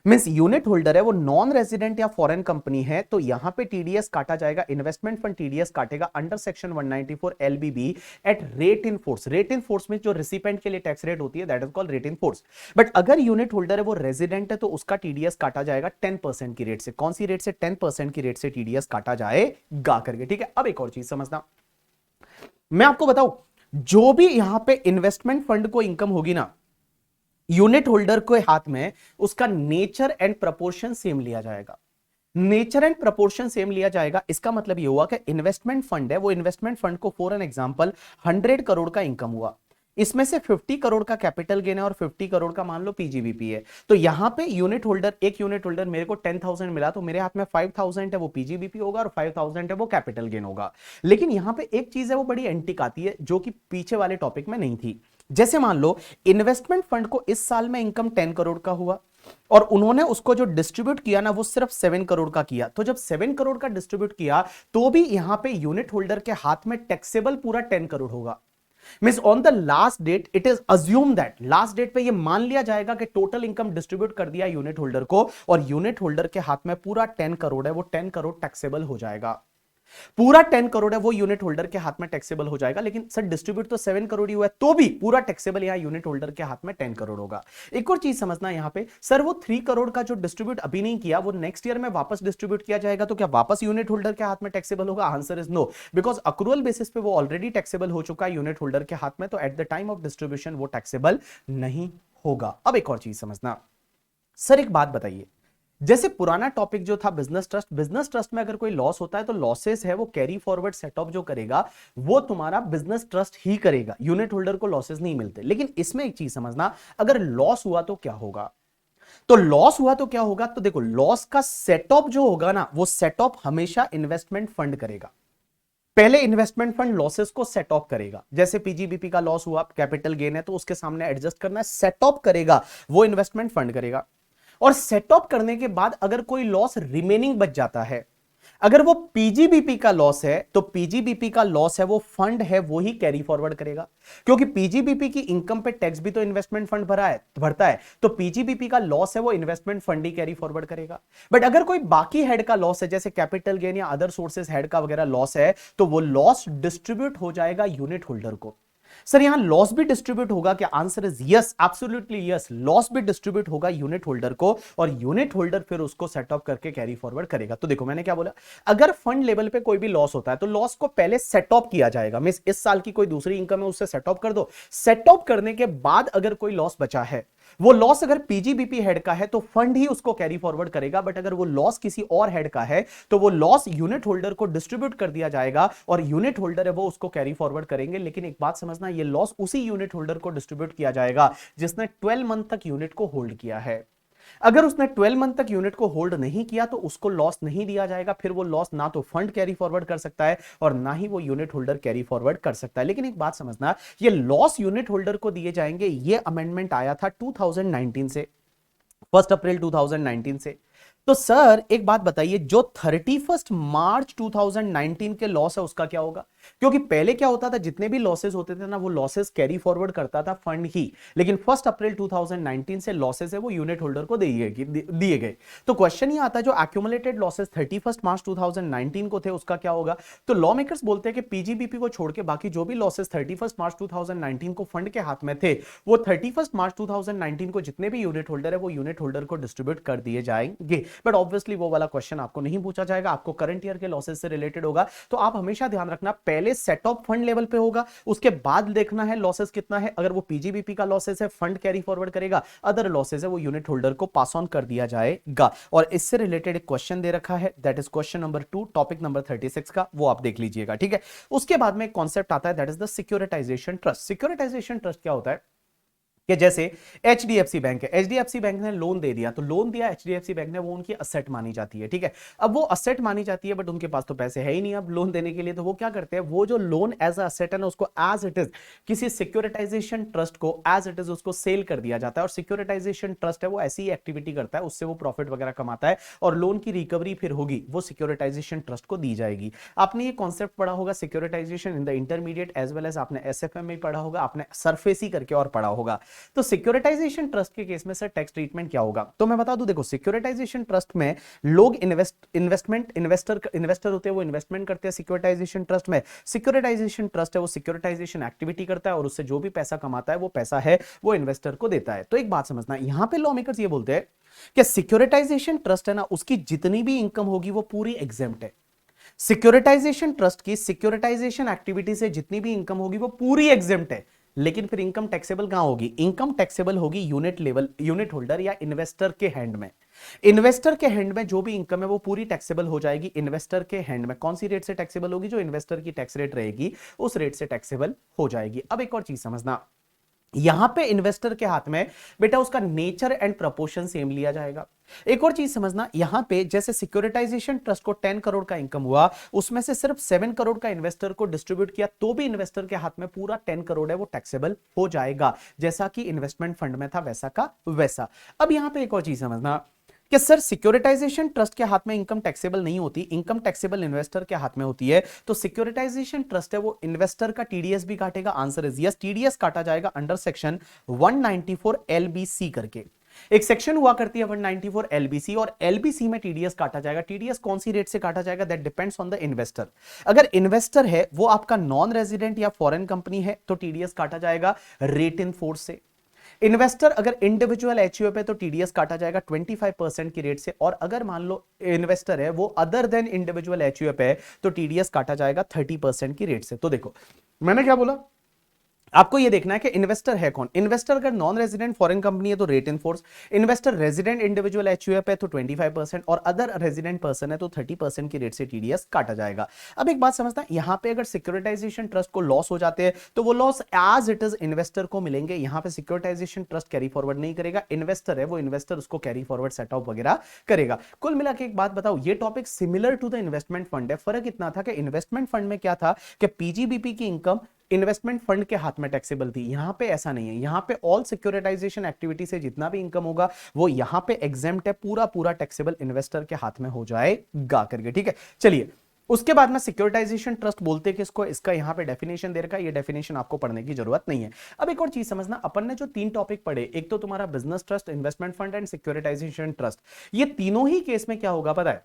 Means unit holder है वो नॉन रेजिडेंट या फॉरेन कंपनी है, तो यहां पे टीडीएस काटा जाएगा, इन्वेस्टमेंट फंड टीडीएस काटेगा under section 194 LBB at rate in force. Rate in force में जो रिसिपेंट के लिए टैक्स रेट होती है, that is called rate in force. But अगर यूनिट होल्डर है वो रेजिडेंट है, तो उसका टीडीएस काटा जाएगा 10% की रेट से। कौन सी रेट से, 10% की रेट से टीडीएस काटा जाएगा करके, ठीक है। अब एक और चीज समझना, मैं आपको बताऊं, जो भी यहां पे इन्वेस्टमेंट फंड को इनकम होगी ना यूनिट होल्डर के हाथ में, उसका नेचर एंड प्रपोर्शन सेम लिया जाएगा। नेचर एंड प्रपोर्शन सेम लिया जाएगा, इसका मतलब यह हुआ कि इन्वेस्टमेंट फंड है वो इन्वेस्टमेंट फंड को फॉर एन एग्जांपल 100 करोड़ का इनकम हुआ, इसमें से 50 करोड़ का कैपिटल गेन है और 50 करोड़ का मान लो पीजीबीपी है। तो यहां पे यूनिट होल्डर, एक यूनिट होल्डर, मेरे को 10,000 मिला, तो मेरे हाथ में 5,000 है वो पीजीबीपी होगा और 5,000 है वो कैपिटल गेन होगा। लेकिन यहां पे एक चीज है वो बड़ी एंटिक आती है, जो कि पीछे वाले टॉपिक में नहीं थी। जैसे मान लो इन्वेस्टमेंट फंड को इस साल में इनकम 10 करोड़ का हुआ, और उन्होंने उसको जो डिस्ट्रीब्यूट किया ना वो सिर्फ 7 करोड़ का किया। तो जब 7 करोड़ का डिस्ट्रीब्यूट किया तो भी यहां पे यूनिट होल्डर के हाथ में टैक्सेबल पूरा 10 करोड़ होगा। Means on the last date it is assume that, last date पे ये मान लिया जाएगा कि टोटल इनकम डिस्ट्रीब्यूट कर दिया यूनिट होल्डर को और यूनिट होल्डर के हाथ में पूरा 10 करोड़ है, वो 10 करोड़ टैक्सेबल हो जाएगा। पूरा 10 करोड़ है वो यूनिट होल्डर के हाथ में टैक्सेबल हो जाएगा। लेकिन सर डिस्ट्रीब्यूट तो 7 करोड़ ही हुआ है, तो भी पूरा टैक्सेबल यहां यूनिट होल्डर के हाथ में 10 करोड़ होगा। एक और चीज समझना यहां पे, सर वो 3 करोड़ का जो डिस्ट्रीब्यूट अभी नहीं किया वो नेक्स्ट ईयर में वापस डिस्ट्रीब्यूट किया जाएगा, तो क्या वापस यूनिट होल्डर के हाथ में टैक्सेबल होगा? Answer is no, because accrual basis पे वो ऑलरेडी टैक्सेबल हो चुका है यूनिट होल्डर के हाथ में, तो at the time of distribution वो टैक्सेबल नहीं होगा। अब एक और चीज समझना, सर एक बात बताइए, जैसे पुराना टॉपिक जो था बिजनेस ट्रस्ट, बिजनेस ट्रस्ट में अगर कोई लॉस होता है तो लॉसेस है वो कैरी फॉरवर्ड सेट ऑफ जो करेगा वो तुम्हारा बिजनेस ट्रस्ट ही करेगा, यूनिट होल्डर को लॉसेस नहीं मिलते। लेकिन इसमें एक चीज समझना, अगर लॉस हुआ तो क्या होगा? तो लॉस हुआ तो क्या होगा, तो देखो लॉस का सेट ऑफ जो होगा ना वो सेट ऑफ हमेशा इन्वेस्टमेंट फंड करेगा। पहले इन्वेस्टमेंट फंड लॉसेस को सेट ऑफ करेगा, जैसे पीजीबीपी का लॉस हुआ, कैपिटल गेन है तो उसके सामने एडजस्ट करना है, सेट ऑफ करेगा वो इन्वेस्टमेंट फंड करेगा। और सेट ऑफ करने के बाद अगर कोई लॉस रिमेनिंग बच जाता है, अगर वो पीजीबीपी का लॉस है तो पीजीबीपी का लॉस है वो फंड है वो ही कैरी फॉरवर्ड करेगा, क्योंकि पीजीबीपी की इनकम पे टैक्स भी तो इन्वेस्टमेंट फंड भरता है, तो पीजीबीपी का लॉस है वो इन्वेस्टमेंट फंड ही कैरी फॉरवर्ड करेगा। बट अगर कोई बाकी हेड का लॉस है, जैसे कैपिटल गेन या अदर सोर्सेस हेड का वगैरह लॉस है, तो वो लॉस डिस्ट्रीब्यूट हो जाएगा यूनिट होल्डर को। सर यहां लॉस भी डिस्ट्रीब्यूट होगा क्या? Answer is yes, absolutely yes, loss भी डिस्ट्रीब्यूट होगा यूनिट होल्डर को और यूनिट होल्डर फिर उसको सेट ऑफ करके कैरी फॉरवर्ड करेगा। तो देखो मैंने क्या बोला, अगर फंड लेवल पे कोई भी लॉस होता है तो लॉस को पहले सेट ऑफ किया जाएगा, मींस इस साल की कोई दूसरी इनकम है उससे सेट ऑफ कर दो, सेट ऑफ करने के बाद अगर कोई लॉस बचा है, वो लॉस अगर पीजीबीपी हेड का है तो फंड ही उसको कैरी फॉरवर्ड करेगा, बट अगर वो लॉस किसी और हेड का है तो वो लॉस यूनिट होल्डर को डिस्ट्रीब्यूट कर दिया जाएगा और यूनिट होल्डर है वो उसको कैरी फॉरवर्ड करेंगे। लेकिन एक बात समझना, ये लॉस उसी यूनिट होल्डर को डिस्ट्रीब्यूट किया जाएगा जिसने 12 मंथ तक यूनिट को होल्ड किया है। अगर उसने 12 मंथ तक यूनिट को होल्ड नहीं किया तो उसको लॉस नहीं दिया जाएगा, फिर वो लॉस ना तो फंड कैरी फॉरवर्ड कर सकता है और ना ही वो यूनिट होल्डर कैरी फॉरवर्ड कर सकता है। लेकिन एक बात समझना, ये लॉस यूनिट होल्डर को दिए जाएंगे, ये अमेंडमेंट आया था 2019 से, 1 अप्रैल 2019 से। तो सर एक बात बताइए, जो 31 मार्च 2019 के लॉस है उसका क्या होगा? क्योंकि पहले क्या होता था, जितने भी लॉसेस होते थे ना वो लॉसेस कैरी फॉरवर्ड करता था फंड ही, लेकिन 1 अप्रैल 2019 से लॉसेस है वो यूनिट होल्डर को दिए गए। तो क्वेश्चन ये आता है, जो एक्यूमुलेटेड लॉसेस 31 मार्च 2019 को थे उसका क्या होगा? तो लॉ मेकर्स बोलते हैं कि पीजीबीपी को छोड़ के बाकी जो भी लॉसेस 31 मार्च 2019 को फंड के हाथ में थे वो 31 मार्च 2019 को जितने भी यूनिट होल्डर है वो यूनिट होल्डर को डिस्ट्रीब्यूट कर दिए जाएंगे। बट ऑब्वियसली वो वाला क्वेश्चन आपको नहीं पूछा जाएगा, आपको करंट ईयर के लॉसेस से रिलेटेड होगा। तो आप हमेशा ध्यान रखना, पहले सेट ऑफ फंड लेवल पे होगा, उसके बाद देखना है लॉसेस कितना है। अगर वो पीजीबीपी का लॉसेस है फंड कैरी फॉरवर्ड करेगा, अदर लॉसेस है वो यूनिट होल्डर को पास ऑन कर दिया जाएगा। और इससे रिलेटेड एक क्वेश्चन दे रखा है, that is question number 2 topic number 36 का, वो आप देख लीजिएगा, ठीक है। उसके बाद में एक कॉन्सेप्ट आता है, that is the securitization trust. Securitization trust क्या होता है कि जैसे एचडीएफसी बैंक है, एचडीएफसी बैंक ने लोन दे दिया, तो लोन दिया एचडीएफसी बैंक ने, वो उनकी असेट मानी जाती है, ठीक है। अब वो असेट मानी जाती है बट उनके पास तो पैसे है ही नहीं अब लोन देने के लिए, तो वो क्या करते हैं, वो जो लोन एज असेट है ना उसको एज इट इज किसी सिक्योरिटाइजेशन ट्रस्ट को एज इट इज उसको सेल कर दिया जाता है। और सिक्योरिटाइजेशन ट्रस्ट है वो ऐसी ही एक्टिविटी करता है, उससे वो प्रॉफिट वगैरह कमाता है और लोन की रिकवरी फिर होगी वो सिक्योरिटाइजेशन ट्रस्ट को दी जाएगी। आपने ये कॉन्सेप्ट पढ़ा होगा securitization in the intermediate as well as आपने एसएफएम में पढ़ा होगा, आपने सरफेसी करके और पढ़ा होगा। तो सिक्योरिटाइजेशन ट्रस्ट के केस में सर टैक्स ट्रीटमेंट क्या होगा? तो मैं बता दूं, देखो सिक्योरिटाइजेशन ट्रस्ट में लोग इन्वेस्टर होते हैं, वो इन्वेस्टमेंट करते हैं सिक्योरिटाइजेशन ट्रस्ट में। सिक्योरिटाइजेशन ट्रस्ट है वो सिक्योरिटाइजेशन एक्टिविटी करता है और उससे जो भी पैसा कमाता है वो पैसा है वो इन्वेस्टर को देता है। तो एक बात समझना, यहां पे लॉ मेकर्स ये बोलते हैं कि सिक्योरिटाइजेशन ट्रस्ट है ना, उसकी जितनी भी इनकम होगी वो पूरी एग्जेम्प्ट है। सिक्योरिटाइजेशन ट्रस्ट की सिक्योरिटाइजेशन एक्टिविटी से जितनी भी इनकम होगी वो पूरी एग्जेम्प्ट है, लेकिन फिर इनकम टैक्सेबल कहां होगी? इनकम टैक्सेबल होगी यूनिट होल्डर या इन्वेस्टर के हैंड में। इन्वेस्टर के हैंड में जो भी इनकम है वो पूरी टैक्सेबल हो जाएगी इन्वेस्टर के हैंड में। कौन सी रेट से टैक्सेबल होगी? जो इन्वेस्टर की टैक्स रेट रहेगी उस रेट से टैक्सेबल हो जाएगी। अब एक और चीज समझना, यहां पे इन्वेस्टर के हाथ में बेटा उसका नेचर एंड प्रपोर्शन सेम लिया जाएगा। एक और चीज समझना, यहां पे जैसे सिक्योरिटाइजेशन ट्रस्ट को 10 करोड़ का इनकम हुआ, उसमें से सिर्फ 7 करोड़ का इन्वेस्टर को डिस्ट्रीब्यूट किया, तो भी इन्वेस्टर के हाथ में पूरा 10 करोड़ है वो टैक्सेबल हो जाएगा, जैसा कि इन्वेस्टमेंट फंड में था वैसा का वैसा। अब यहां पे एक और चीज समझना कि सर सिक्योरिटाइजेशन ट्रस्ट के हाथ में इनकम टैक्सेबल नहीं होती, इनकम टैक्सेबल इन्वेस्टर के हाथ में होती है, तो सिक्योरिटाइजेशन ट्रस्ट है वो इन्वेस्टर का टीडीएस भी काटेगा। आंसर इज यस, टीडीएस काटा जाएगा अंडर सेक्शन 194 एलबीसी करके। एक सेक्शन हुआ करती है 194 एलबीसी, और एलबीसी में टीडीएस काटा जाएगा। टीडीएस कौन सी रेट से काटा जाएगा, that depends on the investor. अगर इन्वेस्टर है वो आपका नॉन रेजिडेंट या फॉरेन कंपनी है तो टीडीएस काटा जाएगा रेट इन फोर्स से। इन्वेस्टर अगर इंडिविजुअल एचयूए पे तो टीडीएस काटा जाएगा 25% की रेट से, और अगर मान लो इन्वेस्टर है वो अदर देन इंडिविजुअल एचयूए पे तो टीडीएस काटा जाएगा 30% की रेट से। तो देखो मैंने क्या बोला, आपको यह देखना है कि इन्वेस्टर है कौन। इन्वेस्टर अगर नॉन रेजिडेंट फॉरेन कंपनी है तो rate in force, investor resident individual HUF पे तो 25%, और अदर रेजिडेंट पर्सन है तो 30% की रेट से टीडीएस काटा जाएगा। अब एक बात समझना, यहां पे अगर सिक्योरिटाइजेशन ट्रस्ट को लॉस हो जाते हैं तो वो loss as it is investor को मिलेंगे। यहां पे सिक्योरिटाइजेशन ट्रस्ट कैरी फॉरवर्ड नहीं करेगा, इन्वेस्टर है वो इन्वेस्टर उसको कैरी फॉरवर्ड सेट ऑफ वगैरह करेगा। कुल मिला के एक बात बताओ, ये topic similar to the investment fund है। फर्क इतना था कि इन्वेस्टमेंट फंड में क्या था कि पीजीबीपी की इनकम इन्वेस्टमेंट फंड के हाथ में टैक्सेबल थी, यहां पे ऐसा नहीं है। यहां पे ऑल सिक्योरिटाइजेशन एक्टिविटी से जितना भी इनकम होगा वो यहां पे एग्जेम्प्ट है, पूरा पूरा टैक्सेबल इन्वेस्टर के हाथ में हो जाएगा करके। ठीक है, चलिए उसके बाद में सिक्योरिटाइजेशन ट्रस्ट बोलते हैं कि इसको, इसका यहां पे डेफिनेशन दे रखा है, ये डेफिनेशन आपको पढ़ने की जरूरत नहीं है। अब एक और चीज समझना, अपन ने जो 3 टॉपिक पढ़े, एक तो तुम्हारा business trust, investment fund and securitization trust, ये तीनों ही केस में क्या होगा पता है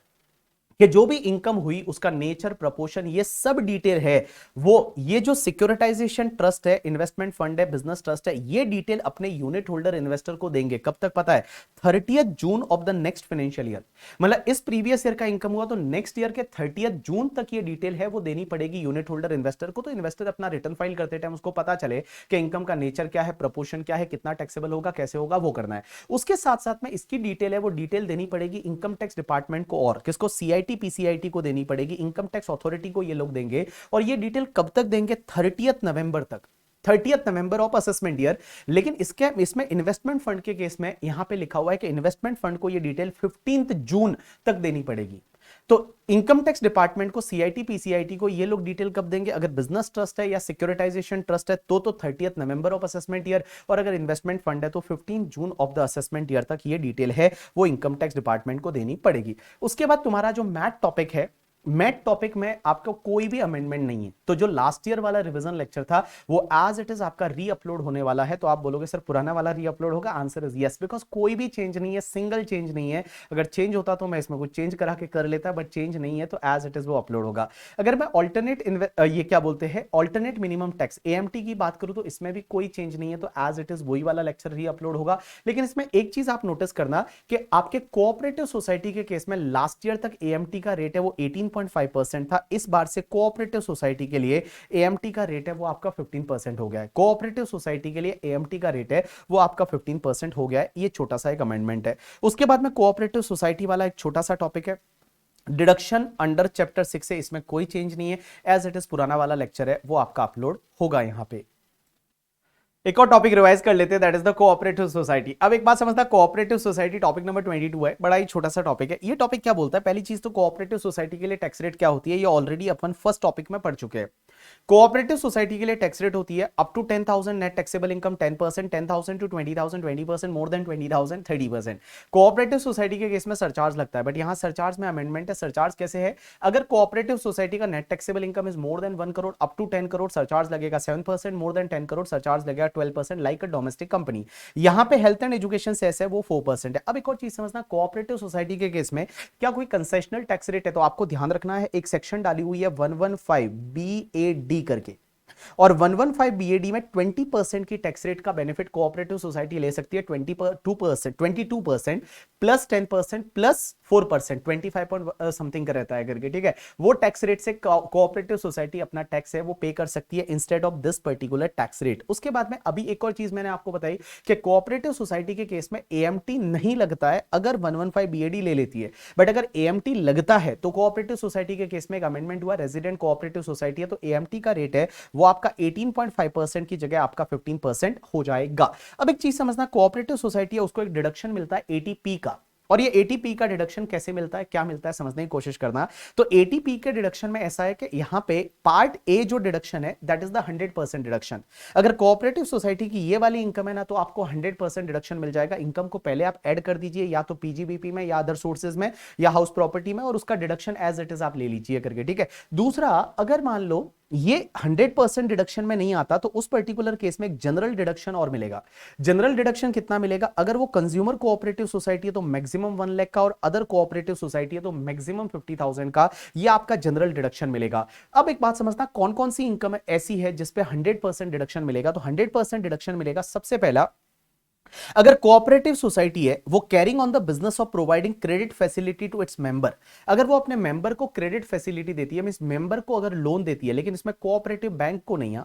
कि जो भी इनकम हुई उसका नेचर, प्रपोर्शन, ये सब डिटेल है वो, ये जो सिक्योरिटाइजेशन ट्रस्ट है, इन्वेस्टमेंट फंड है, बिजनेस ट्रस्ट है, ये डिटेल अपने यूनिट होल्डर इन्वेस्टर को देंगे। कब तक पता है, 30 June of the next financial year. मतलब इस प्रीवियस ईयर का इनकम हुआ तो नेक्स्ट ईयर के 30 जून तक ये डिटेल है वो देनी पड़ेगी यूनिट होल्डर इन्वेस्टर को। तो इन्वेस्टर अपना रिटर्न फाइल करते टाइम उसको पता चले कि इनकम का नेचर क्या है, प्रपोर्शन क्या है, कितना टैक्सेबल होगा, कैसे होगा, वो करना है। उसके साथ साथ में इसकी डिटेल है वो डिटेल देनी पड़ेगी इनकम टैक्स डिपार्टमेंट को, और किसको, सीआईटी पीसीआईटी को देनी पड़ेगी, इनकम टैक्स अथॉरिटी को ये लोग देंगे। और ये डिटेल कब तक देंगे, 30 नवंबर तक, 30 नवंबर ऑफ असेसमेंट ईयर। लेकिन इसमें इन्वेस्टमेंट फंड के केस में यहां पे लिखा हुआ है कि इन्वेस्टमेंट फंड को ये डिटेल 15 जून तक देनी पड़ेगी। तो इनकम टैक्स डिपार्टमेंट को, सीआईटी पीसीआईटी को ये लोग डिटेल कब देंगे, अगर बिजनेस ट्रस्ट है या सिक्योरिटाइजेशन ट्रस्ट है तो 30 नवंबर ऑफ असेसमेंट ईयर, और अगर इन्वेस्टमेंट फंड है तो 15 June of the assessment year तक ये डिटेल है वो इनकम टैक्स डिपार्टमेंट को देनी पड़ेगी। उसके बाद तुम्हारा जो मैथ टॉपिक है, मैथ टॉपिक में आपका कोई भी अमेंडमेंट नहीं है। तो जो लास्ट ईयर वाला रिवीजन लेक्चर था वो एज इट इज आपका री अपलोड होने वाला है। तो आप बोलोगे सर पुराना वाला री अपलोड होगा, आंसर इज यस, बिकॉज कोई भी चेंज नहीं है, सिंगल चेंज नहीं है। अगर चेंज होता तो मैं इसमें कुछ चेंज करा के कर लेता, बट चेंज नहीं है तो एज इट इज वो अपलोड होगा। अगर मैं ऑल्टरनेट ये क्या बोलते हैं, ऑल्टरनेट मिनिमम टैक्स एएमटी की बात करूं तो इसमें भी कोई चेंज नहीं है, तो एज इट इज वही वाला लेक्चर री अपलोड होगा। लेकिन इसमें एक चीज आप नोटिस करना कि आपके कोऑपरेटिव सोसाइटी के केस में लास्ट ईयर तक एएमटी का रेट है वो 18.5% था, इस बार से कोऑपरेटिव सोसाइटी के लिए एएमटी का रेट है वो आपका 15% हो गया है। कोऑपरेटिव सोसाइटी के लिए एएमटी का रेट है वो आपका 15% हो गया है। ये छोटा सा एक अमेंडमेंट है। उसके बाद में कोऑपरेटिव सोसाइटी वाला एक छोटा सा टॉपिक है डिडक्शन अंडर चैप्टर 6 से, इसमें कोई चेंज नहीं है, एज इट इज पुराना वाला लेक्चर है वो आपका अपलोड होगा यहां पे। एक और टॉपिक रिवाइज कर लेते हैं, that is the cooperative society. अब एक बात समझता, कोऑपरेटिव सोसाइटी टॉपिक नंबर 22 है, बड़ा ही छोटा सा टॉपिक है। ये टॉपिक क्या बोलता है, पहली चीज तो कोऑपरेटिव सोसाइटी के लिए टैक्स रेट क्या होती है, ये ऑलरेडी अपन फर्स्ट टॉपिक में पढ़ चुके हैं। कोऑपरेटिव सोसाइटी के लिए टैक्स रेट होती है up to 10,000 net taxable income 10%, 10,000 to 20,000 20%, more than 20,000 30%। Cooperative society के केस में सरचार्ज लगता है, बट यहां सरचार्ज में अमेंडमेंट है। सरचार्ज कैसे है, अगर कोऑपरेटिव सोसाइटी का net taxable income is more than 1 crore up to 10 crore surcharge लगेगा 7%, मोर देन 10 करोड़ सरचार्ज लगेगा 12%, लाइक अ डोमेस्टिक कंपनी। यहां पे हेल्थ एंड एजुकेशन सेस है वो 4% है। अब एक और चीज समझना, कोऑपरेटिव सोसाइटी के केस में क्या कोई कंसेशनल टैक्स रेट है, तो आपको ध्यान रखना है एक सेक्शन डाली हुई है 115 BAD करके, और 115 BAD में 20% की टैक्स रेट का बेनिफिट कोऑपरेटिव सोसाइटी ले सकती है, 22% प्लस 10% प्लस 4%, 25 पॉइंट समथिंग का रहता है करके, ठीक है। वो टैक्स रेट से कोऑपरेटिव सोसाइटी अपना टैक्स है वो पे कर सकती है instead of this particular tax rate. उसके बाद में अभी एक और चीज मैंने आपको बताई कि कोऑपरेटिव सोसाइटी के केस में एएमटी नहीं लगता है अगर 115 BAD ले लेती है, बट अगर एएमटी लगता है तो कोऑपरेटिव सोसाइटी के केस में एक अमेंडमेंट हुआ, रेजिडेंट कोऑपरेटिव सोसाइटी है तो एएमटी का रेट है वो आपका 18.5% की जगह आपका 15% हो जाएगा। अब एक चीज समझना, कोऑपरेटिव सोसाइटी है उसको एक डिडक्शन मिलता है एटीपी का, और ये एटीपी का डिडक्शन कैसे मिलता है, क्या मिलता है, समझने की कोशिश करना। तो एटीपी के डिडक्शन में ऐसा है कि यहां पे पार्ट ए जो डिडक्शन है दैट इज द 100% डिडक्शन। अगर कोऑपरेटिव सोसाइटी की ये वाली इनकम है ना तो आपको 100% डिडक्शन मिल जाएगा। इनकम को पहले आप ऐड कर दीजिए या तो पीजीबीपी में या अदर सोर्सेज में या हाउस प्रॉपर्टी में, और उसका डिडक्शन एज इट इज आप ले लीजिए करके, ठीक है। दूसरा, अगर मान लो ये 100% डिडक्शन में नहीं आता तो उस पर्टिकुलर केस में एक जनरल डिडक्शन और मिलेगा। जनरल डिडक्शन कितना मिलेगा, अगर वो कंज्यूमर कोऑपरेटिव सोसाइटी है तो मैक्सिमम 1 लाख का, और अदर कोऑपरेटिव सोसाइटी है तो मैक्सिमम 50,000 का, ये आपका जनरल डिडक्शन मिलेगा। अब एक बात समझना, कौन कौन सी इनकम ऐसी है जिसपे 100% डिडक्शन मिलेगा। तो 100% डिडक्शन मिलेगा, सबसे पहला, अगर कोऑपरेटिव सोसाइटी है वो carrying on the business of providing credit facility to its member, अगर वो अपने मेंबर को क्रेडिट फैसिलिटी देती है, मींस मेंबर को अगर लोन देती है, लेकिन इसमें कोऑपरेटिव बैंक को नहीं है,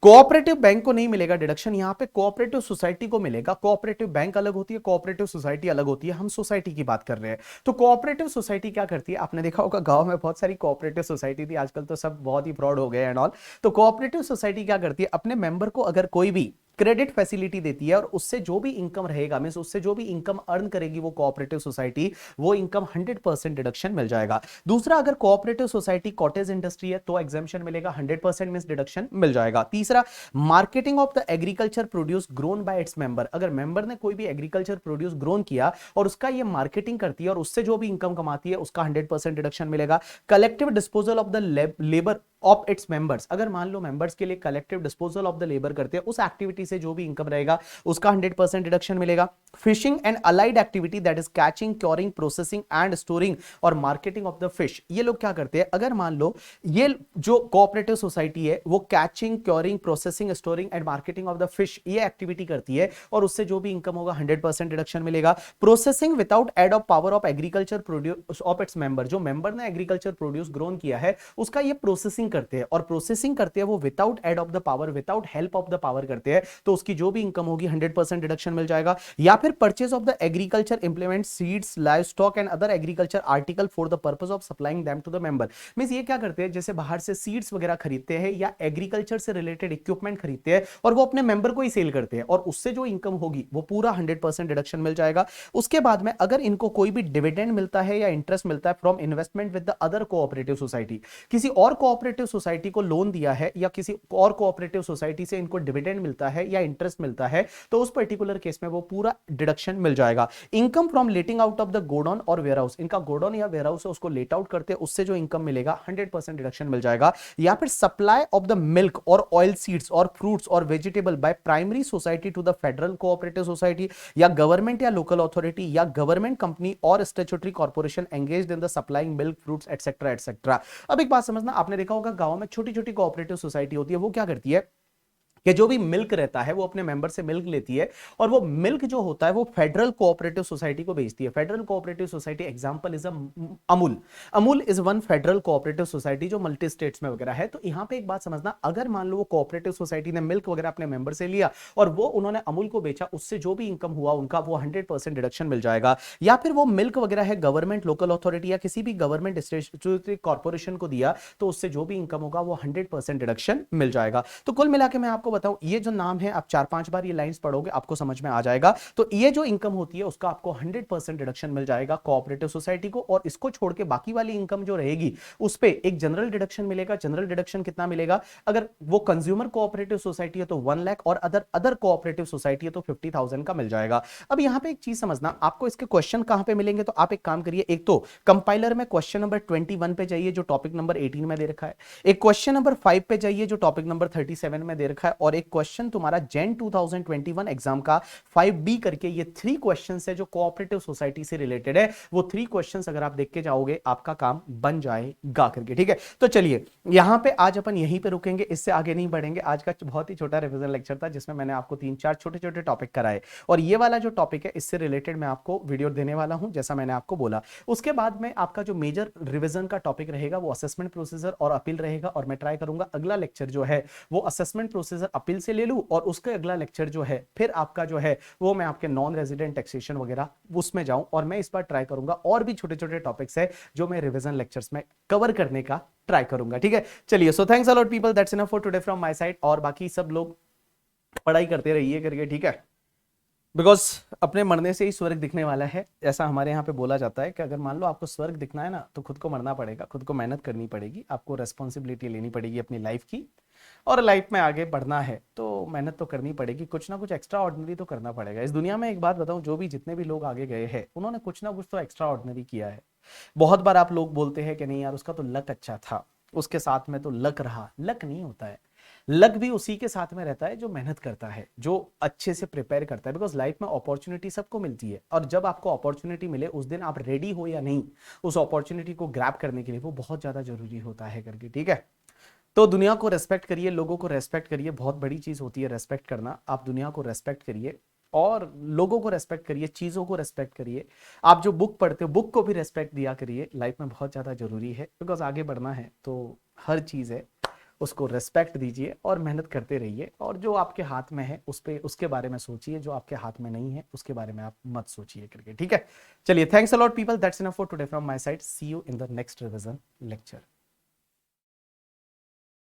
कोऑपरेटिव बैंक को नहीं मिलेगा डिडक्शन, यहां पे कोऑपरेटिव सोसाइटी को मिलेगा। कोऑपरेटिव बैंक अलग होती है, कोऑपरेटिव सोसाइटी अलग होती है, हम सोसाइटी की बात कर रहे हैं। तो कोऑपरेटिव सोसाइटी क्या करती है, आपने देखा होगा गांव में बहुत सारी कोऑपरेटिव सोसाइटी थी, आजकल तो सब बहुत ही फ्रॉड हो गए एंड ऑल। तो कोऑपरेटिव सोसाइटी क्या करती है, अपने मेंबर को अगर कोई भी क्रेडिट फैसिलिटी देती है और उससे जो भी इनकम रहेगा, मींस उससे जो भी इनकम अर्न करेगी वो कोऑपरेटिव सोसाइटी, वो इनकम 100% डिडक्शन मिल जाएगा। दूसरा, अगर कोऑपरेटिव सोसाइटी कॉटेज इंडस्ट्री है तो एग्जाम्पशन मिलेगा, 100% मींस डिडक्शन मिल जाएगा। तीसरा, marketing of the agriculture produce grown by it's member, अगर मेंबर ने कोई भी एग्रीकल्चर प्रोड्यूस ग्रोन किया और उसका ये मार्केटिंग करती है और उससे जो भी इनकम कमाती है उसका 100% डिडक्शन मिलेगा। Collective disposal of the labour of its members, अगर मान लो मेंबर्स के लिए collective disposal of the labour करते हैं, उस एक्टिविटी से जो भी इनकम रहेगा उसका 100% डिडक्शन मिलेगा। Fishing and allied activity that is catching, curing, processing and storing और मार्केटिंग ऑफ द फिश, ये लोग क्या करते हैं, अगर मान लो ये जो कोऑपरेटिव सोसाइटी है वो catching, curing, processing, storing and marketing of the fish ये एक्टिविटी करती है और उससे जो भी इनकम होगा 100% डिडक्शन मिलेगा। Processing without aid of power of agriculture produce of its member, जो मेंबर ने एग्रीकल्चर प्रोड्यूस ग्रोन किया है उसका ये प्रोसेसिंग करते हैं, और प्रोसेसिंग करते हैं वो without aid of the power, without help of the power करते हैं, तो उसकी जो भी इनकम होगी 100% डिडक्शन मिल जाएगा। या फिर purchase of the agriculture implement, seeds, livestock and other agriculture article for the purpose of supplying them to the member, means ये क्या करते हैं, जैसे बाहर से सीड्स वगैरह खरीदते हैं या एग्रीकल्चर से रिलेटेड इक्विपमेंट खरीदते हैं और वो अपने मेंबर को ही सेल करते हैं, और उससे जो इनकम होगी वो पूरा 100% डिडक्शन मिल जाएगा। उसके बाद में अगर इनको कोई भी डिविडेंड मिलता है या इंटरेस्ट मिलता है from investment with the other cooperative society, किसी और कोऑपरेटिव सोसाइटी को लोन दिया है या किसी और कोऑपरेटिव सोसाइटी से इनको डिविडेंड मिलता है या इंटरेस्ट मिलता है, तो उस पर्टिकुलर केस में वो पूरा डिडक्शन मिल जाएगा। Income from letting out of the godown और वेयरहाउस, इनका गोडाउन या वेयरहाउस है उसको लेट आउट करते हैं, उससे जो इनकम मिलेगा 100% डिडक्शन मिल जाएगा। या फिर सप्लाई ऑफ द मिल्क और ऑयल सीड्स और फ्रूट्स और vegetable by primary society to the federal cooperative society या गवर्नमेंट या लोकल अथॉरिटी या गवर्नमेंट कंपनी और statutory corporation engaged in the supplying milk, fruits etcetera etcetera. अब एक बात समझना, आपने देखा होगा गांव में छोटी छोटी कोऑपरेटिव सोसाइटी होती है, वो क्या करती है कि जो भी मिल्क रहता है वो अपने मेंबर से मिल्क लेती है और वो मिल्क जो होता है वो फेडरल कोऑपरेटिव सोसाइटी को बेचती है। Federal cooperative society example is Amul, Amul is one federal cooperative society जो मल्टी स्टेट्स में वगैरह है। तो यहां पे एक बात समझना, अगर मान लो वो कोऑपरेटिव सोसाइटी ने मिल्क वगैरह अपने मेंबर से लिया और वो उन्होंने अमूल को बेचा, उससे जो भी इनकम हुआ उनका वो 100% डिडक्शन मिल जाएगा। या फिर वो मिल्क वगैरह है गवर्नमेंट, लोकल अथॉरिटी या किसी भी गवर्नमेंट स्टैट्यूटरी कॉर्पोरेशन को दिया, तो उससे जो भी इनकम होगा वो 100% डिडक्शन मिल जाएगा। तो कुल मिला के मैं आपको बताऊं, ये जो नाम है आप 4-5 बार ये लाइंस पढ़ोगे आपको समझ में आ जाएगा। तो ये जो इनकम होती है उसका आपको 100% डिडक्शन मिल जाएगा कोऑपरेटिव सोसाइटी को, और इसको छोड़ के बाकी वाली इनकम जो रहेगी उस पे एक जनरल डिडक्शन मिलेगा। जनरल डिडक्शन कितना मिलेगा, अगर वो कंज्यूमर कोऑपरेटिव सोसाइटी है तो 1 लाख और अदर कोऑपरेटिव सोसाइटी है तो 50,000 का मिल जाएगा। अब यहां पे एक चीज समझना, आपको इसके क्वेश्चन कहां पे मिलेंगे, तो आप एक काम करिए, एक तो कंपाइलर में क्वेश्चन नंबर 21 पे जाइए जो टॉपिक नंबर 18 में दे रखा है, एक क्वेश्चन नंबर 5 पे जाइए जो टॉपिक नंबर 37 में दे रखा है, और एक क्वेश्चन तुम्हारा जेन 2021 एग्जाम का 5B करके, ये 3 क्वेश्चंस है जो कोऑपरेटिव सोसाइटी से रिलेटेड है। वो 3 क्वेश्चंस अगर आप देख के जाओगे आपका काम बन जाएगा करके, ठीक है। तो चलिए यहां पे आज अपन यहीं पे रुकेंगे, इससे आगे नहीं बढ़ेंगे। आज का बहुत ही छोटा रिवीजन लेक्चर था जिसमें मैंने आपको 3-4 छोटे छोटे टॉपिक कराए, और ये वाला जो टॉपिक है इससे रिलेटेड मैं आपको वीडियो देने वाला हूं जैसा मैंने आपको बोला। उसके बाद में आपका जो मेजर रिवीजन का टॉपिक रहेगा वो असेसमेंट प्रोसीजर और अपील रहेगा, और मैं ट्राई करूंगा अगला लेक्चर जो है वो असेसमेंट प्रोसीजर, अपील से ले लूं और उसके अगला लेक्चर जो है फिर आपका जो है वो मैं आपके नॉन रेजिडेंट टैक्सेशन वगैरह उसमें जाऊं, और मैं इस बार ट्राई करूंगा और भी छोटे छोटे टॉपिक्स है जो मैं रिवीजन लेक्चर्स में कवर करने का ट्राई करूंगा, ठीक है। चलिए, so thanks a lot people, that's enough for today from my side. और बाकी सब लोग पढ़ाई करते रहिए करके, ठीक है, बिकॉज अपने मरने से ही स्वर्ग दिखने वाला है, ऐसा हमारे यहाँ पे बोला जाता है कि अगर मान लो आपको स्वर्ग दिखना है ना तो खुद को मरना पड़ेगा, खुद को मेहनत करनी पड़ेगी, आपको रेस्पॉन्सिबिलिटी लेनी पड़ेगी अपनी लाइफ की, और लाइफ में आगे बढ़ना है तो मेहनत तो करनी पड़ेगी, कुछ ना कुछ एक्स्ट्रा ऑर्डिनरी तो करना पड़ेगा। इस दुनिया में एक बात बताऊं, जो भी जितने भी लोग आगे गए हैं उन्होंने कुछ ना कुछ तो एक्स्ट्रा ऑर्डिनरी किया है। बहुत बार आप लोग बोलते हैं कि नहीं यार उसका तो लक अच्छा था, उसके साथ में तो लक रहा, लक नहीं होता है। लक भी उसी के साथ में रहता है जो मेहनत करता है, जो अच्छे से प्रिपेयर करता है, बिकॉज लाइफ में अपॉर्चुनिटी सबको मिलती है, और जब आपको अपॉर्चुनिटी मिले उस दिन आप रेडी हो या नहीं उस अपॉर्चुनिटी को ग्रैब करने के लिए, वो बहुत ज्यादा जरूरी होता है करके, ठीक है। तो दुनिया को रेस्पेक्ट करिए, लोगों को रेस्पेक्ट करिए, बहुत बड़ी चीज होती है रेस्पेक्ट करना। आप दुनिया को रेस्पेक्ट करिए और लोगों को रेस्पेक्ट करिए, चीजों को रेस्पेक्ट करिए। आप जो बुक पढ़ते हो बुक को भी रेस्पेक्ट दिया करिए, लाइफ में बहुत ज्यादा जरूरी है, बिकॉज आगे बढ़ना है तो हर चीज है उसको रेस्पेक्ट दीजिए और मेहनत करते रहिए, और जो आपके हाथ में है उस पे उसके बारे में सोचिए, जो आपके हाथ में नहीं है उसके बारे में आप मत सोचिए करके, ठीक है। चलिए, thanks a lot people, that's enough for today from my side, see you in the next revision lecture.